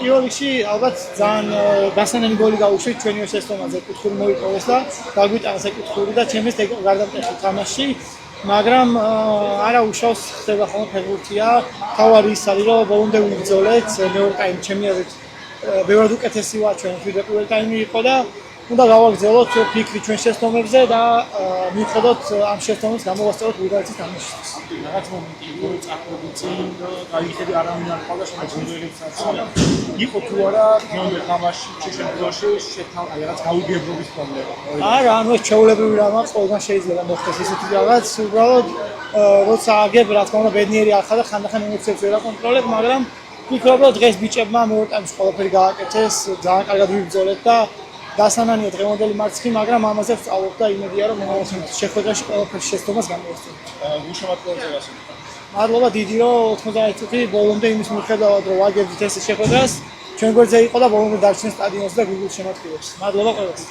პირველ რიგში ალბათ ძალიან გასანანი გოლი გაუშვით ჩვენი შესტომაზე კუთხური მოიპოვეს და გაგვიტანეს კუთხური და ჩემს გარდამტეხი თამაში მაგრამ არა უშავს ხდება ხოლმე ფეხბურთია თავარი ის არის რომ ბოლომდე ვიბრძოლეთ მეორე ტაიმი ჩემი აზრით ბევრად უკეთესი ვარ ჩვენ ვიდრე პირველ ტაიმი იყო და უნდა გავაგრძელოთ ფიქრი ჩვენ შესტომებზე და მივხვდოთ ამ შესტომებს გამოვასწოროთ ბულგარეთის თამაშისთვის. რაღაც მომენტი იყო წახვედი წინ და გაიხედი არავინ არ ყავდა შემოგვიერთებსაც. იყო თუ არა მეორე თამაში შემდგომში შეთავაზა რაღაც გაუგებრობის პრობლემა. არა, ანუ ეს ჩაოლებრივი რამაა, ყველგან შეიძლება მოხდეს ისეთი რაღაც, უბრალოდ როცა აგებ, რა თქმა უნდა, ბედნიერი არ ხარ და ხანდახან ემოციებს ვერ აკონტროლებ, მაგრამ ვფიქრობ, რომ დღეს ბიჭებმა მეორე ტაიმში ყველაფერი გააკეთეს, ძალიან კარგად ვიბრძოლეთ და დასანანია დღევანდელი მარცხი, მაგრამ ამაზე ვსწავლობ და იმედია, რომ მომავალ შეხვედრაში ყველაფერი შესწავლას გამოვასწორებთ. გულშემატკივრებზე გასული. მადლობა დიდი, რომ 90 წუთი ბოლომდე იმის მიუხედავად, რომ ვაგებდით ეს შეხვედრას, ჩვენ გვერდზე იყო და ბოლომდე დარჩენს სტადიონზე და გულშემატკივრებს. მადლობა ყველას.